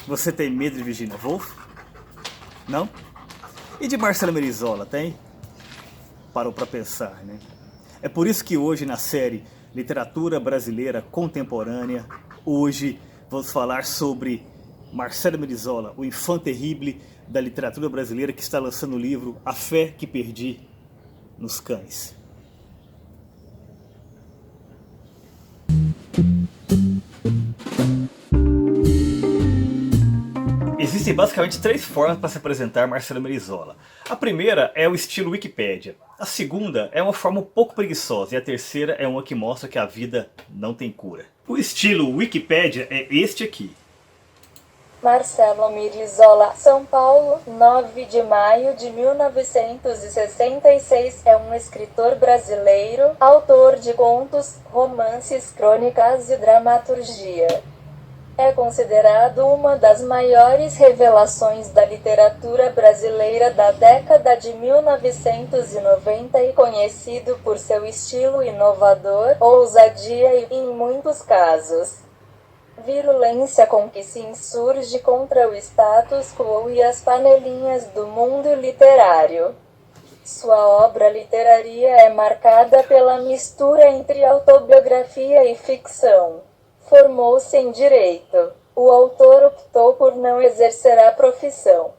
Você tem medo de Virginia Woolf? Não? E de Marcelo Merizola, tem? Parou para pensar, né? É por isso que hoje na série Literatura Brasileira Contemporânea, hoje vamos falar sobre Marcelo Merizola, o infante terrible da literatura brasileira, que está lançando o livro A Fé que Perdi nos Cães. Existem basicamente três formas para se apresentar Marcelo Merizola. A primeira é o estilo Wikipédia. A segunda é uma forma um pouco preguiçosa. E a terceira é uma que mostra que a vida não tem cura. O estilo Wikipédia é este aqui. Marcelo Merizola, São Paulo, 9 de maio de 1966, é um escritor brasileiro, autor de contos, romances, crônicas e dramaturgia. É considerado uma das maiores revelações da literatura brasileira da década de 1990 e conhecido por seu estilo inovador, ousadia e, em muitos casos, virulência com que se insurge contra o status quo e as panelinhas do mundo literário. Sua obra literária é marcada pela mistura entre autobiografia e ficção. Formou-se em Direito. O autor optou por não exercer a profissão.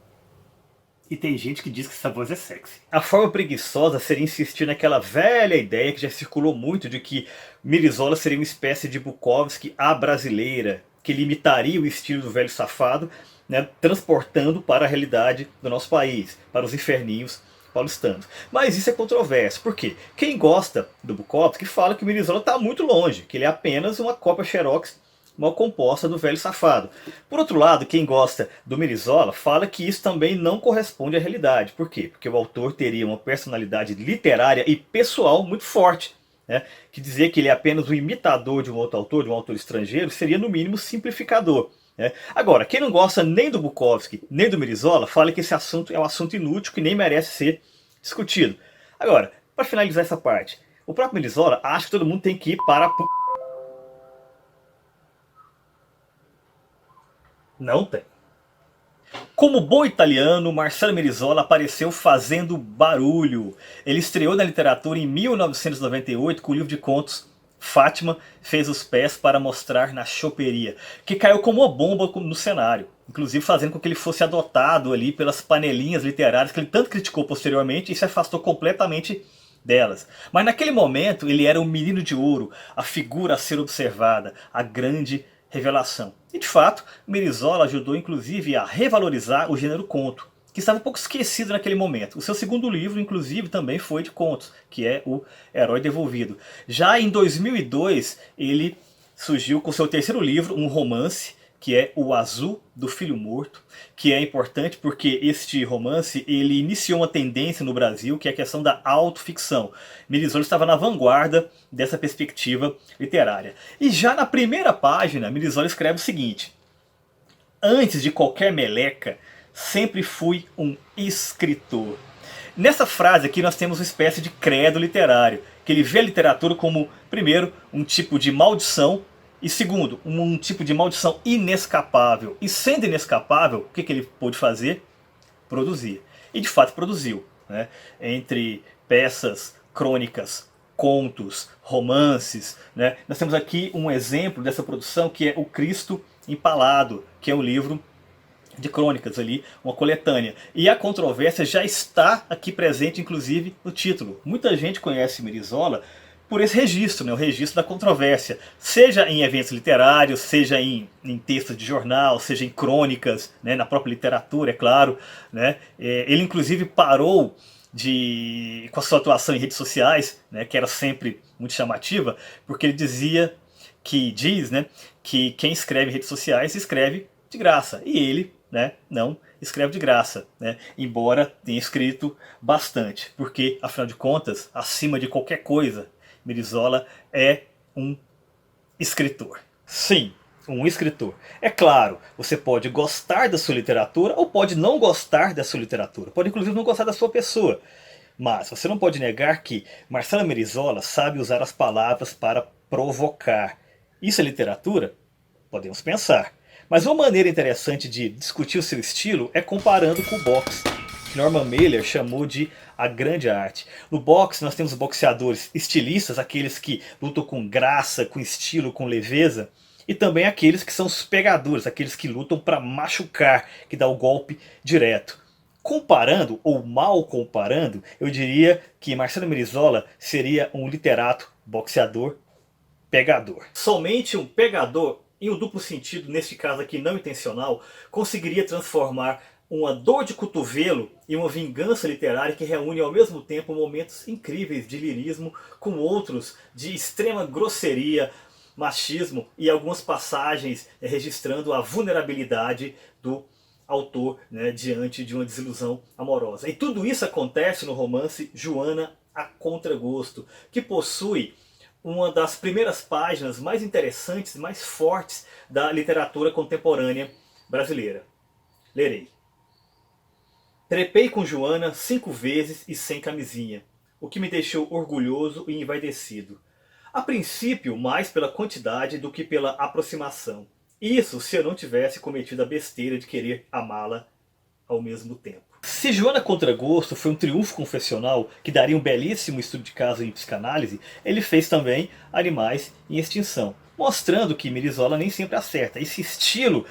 E tem gente que diz que essa voz é sexy. A forma preguiçosa seria insistir naquela velha ideia que já circulou muito de que Merizola seria uma espécie de Bukowski à brasileira, que limitaria o estilo do velho safado, né, transportando para a realidade do nosso país, para os inferninhos paulistanos. Mas isso é controverso, por quê? Quem gosta do Bukowski fala que o Merizola está muito longe, que ele é apenas uma cópia xerox mal composta do velho safado. Por outro lado, quem gosta do Merizola fala que isso também não corresponde à realidade. Por quê? Porque o autor teria uma personalidade literária e pessoal muito forte, né? Que dizer que ele é apenas um imitador de um outro autor, de um autor estrangeiro, seria no mínimo simplificador. Agora, quem não gosta nem do Bukowski, nem do Merizola, fala que esse assunto é um assunto inútil, que nem merece ser discutido. Agora, para finalizar essa parte, o próprio Merizola acha que todo mundo tem que ir para a... Não tem. Como bom italiano, Marcelo Merizola apareceu fazendo barulho. Ele estreou na literatura em 1998 com o livro de contos Fátima fez os pés para mostrar na choperia, que caiu como uma bomba no cenário, inclusive fazendo com que ele fosse adotado ali pelas panelinhas literárias que ele tanto criticou posteriormente e se afastou completamente delas. Mas naquele momento ele era o menino de ouro, a figura a ser observada, a grande revelação. E de fato, Merizola ajudou inclusive a revalorizar o gênero conto, que estava um pouco esquecido naquele momento. O seu segundo livro, inclusive, também foi de contos, que é O Herói Devolvido. Já em 2002, ele surgiu com seu terceiro livro, um romance, que é O Azul do Filho Morto, que é importante porque este romance ele iniciou uma tendência no Brasil, que é a questão da autoficção. Merizola estava na vanguarda dessa perspectiva literária. E já na primeira página, Merizola escreve o seguinte: antes de qualquer meleca, sempre fui um escritor. Nessa frase aqui nós temos uma espécie de credo literário, que ele vê a literatura como, primeiro, um tipo de maldição, e segundo, um tipo de maldição inescapável. E sendo inescapável, o que ele pôde fazer? Produzir. E de fato produziu, né? Entre peças, crônicas, contos, romances, né? Nós temos aqui um exemplo dessa produção que é O Cristo Empalado, que é um livro de crônicas ali, uma coletânea. E a controvérsia já está aqui presente, inclusive, no título. Muita gente conhece Merizola por esse registro, né, o registro da controvérsia. Seja em eventos literários, seja em textos de jornal, seja em crônicas, né, na própria literatura, é claro. Né. Ele, inclusive, parou com a sua atuação em redes sociais, né, que era sempre muito chamativa, porque ele diz, né, que quem escreve em redes sociais escreve de graça. E ele, né, não escreve de graça, né, embora tenha escrito bastante, porque afinal de contas, acima de qualquer coisa, Merizola é um escritor. Sim, um escritor. É claro, você pode gostar da sua literatura ou pode não gostar da sua literatura, pode inclusive não gostar da sua pessoa, mas você não pode negar que Marcelo Merizola sabe usar as palavras para provocar. Isso é literatura? Podemos pensar. Mas uma maneira interessante de discutir o seu estilo é comparando com o boxe, que Norman Mailer chamou de a grande arte. No boxe nós temos boxeadores estilistas, aqueles que lutam com graça, com estilo, com leveza, e também aqueles que são os pegadores, aqueles que lutam para machucar, que dá o golpe direto. Comparando, ou mal comparando, eu diria que Marcelo Merizola seria um literato, boxeador, pegador. Somente um pegador, em um duplo sentido, neste caso aqui não intencional, conseguiria transformar uma dor de cotovelo em uma vingança literária que reúne ao mesmo tempo momentos incríveis de lirismo com outros de extrema grosseria, machismo e algumas passagens registrando a vulnerabilidade do autor, né, diante de uma desilusão amorosa. E tudo isso acontece no romance Joana a Contragosto, que possui uma das primeiras páginas mais interessantes, mais fortes da literatura contemporânea brasileira. Lerei. Trepei com Joana 5 vezes e sem camisinha, o que me deixou orgulhoso e envaidecido. A princípio, mais pela quantidade do que pela aproximação. Isso se eu não tivesse cometido a besteira de querer amá-la ao mesmo tempo. Se Joana Contragosto foi um triunfo confessional que daria um belíssimo estudo de caso em psicanálise, ele fez também Animais em Extinção, mostrando que Merizola nem sempre acerta. Esse estilo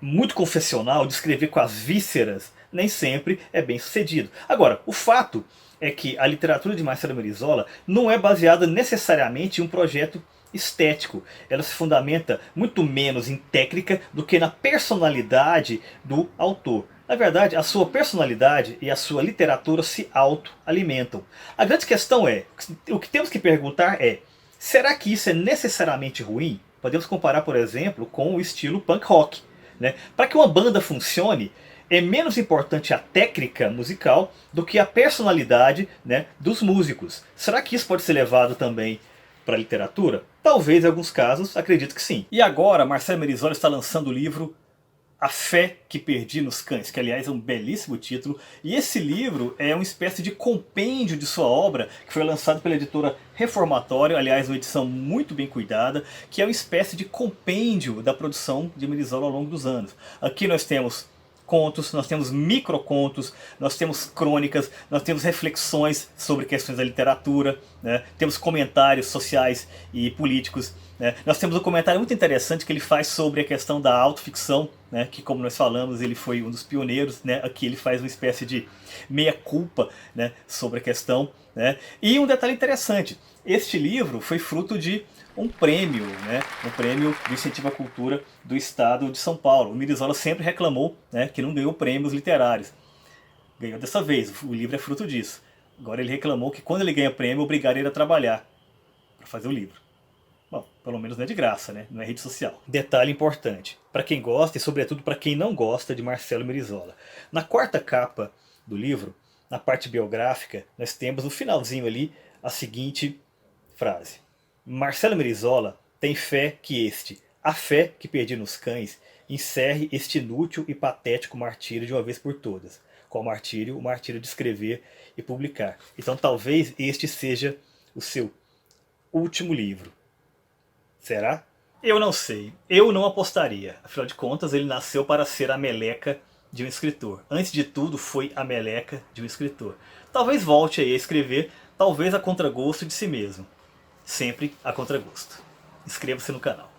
muito confessional, de escrever com as vísceras, nem sempre é bem sucedido. Agora, o fato é que a literatura de Marcelo Merizola não é baseada necessariamente em um projeto estético. Ela se fundamenta muito menos em técnica do que na personalidade do autor. Na verdade, a sua personalidade e a sua literatura se autoalimentam. A grande questão é, o que temos que perguntar é, será que isso é necessariamente ruim? Podemos comparar, por exemplo, com o estilo punk rock, né? Para que uma banda funcione, é menos importante a técnica musical do que a personalidade, né, dos músicos. Será que isso pode ser levado também para a literatura? Talvez em alguns casos, acredito que sim. E agora, Marcelo Merizola está lançando o livro A Fé que Perdi nos Cães, que aliás é um belíssimo título. E esse livro é uma espécie de compêndio de sua obra, que foi lançado pela editora Reformatório, aliás uma edição muito bem cuidada, que é uma espécie de compêndio da produção de Merizola ao longo dos anos. Aqui nós temos contos, nós temos microcontos, nós temos crônicas, nós temos reflexões sobre questões da literatura, né? Temos comentários sociais e políticos, né? Nós temos um comentário muito interessante que ele faz sobre a questão da autoficção, né? Que, como nós falamos, ele foi um dos pioneiros, né? Aqui ele faz uma espécie de meia-culpa, né, sobre a questão, né? E um detalhe interessante, este livro foi fruto de um prêmio, né, um prêmio de incentivo à cultura do estado de São Paulo. O Merizola sempre reclamou, né, que não ganhou prêmios literários. Ganhou dessa vez, o livro é fruto disso. Agora ele reclamou que quando ele ganha prêmio, obrigaram ele a trabalhar para fazer o livro. Bom, pelo menos não é de graça, né? Não é rede social. Detalhe importante, para quem gosta e sobretudo para quem não gosta de Marcelo Merizola. Na quarta capa do livro, na parte biográfica, nós temos no finalzinho ali a seguinte frase. Marcelo Merizola tem fé que a fé que perdi nos cães, encerre este inútil e patético martírio de uma vez por todas. Qual martírio? O martírio de escrever e publicar. Então talvez este seja o seu último livro. Será? Eu não sei. Eu não apostaria. Afinal de contas, ele nasceu para ser a meleca de um escritor. Antes de tudo, foi a meleca de um escritor. Talvez volte aí a escrever, talvez a contragosto de si mesmo. Sempre a contragosto. Inscreva-se no canal.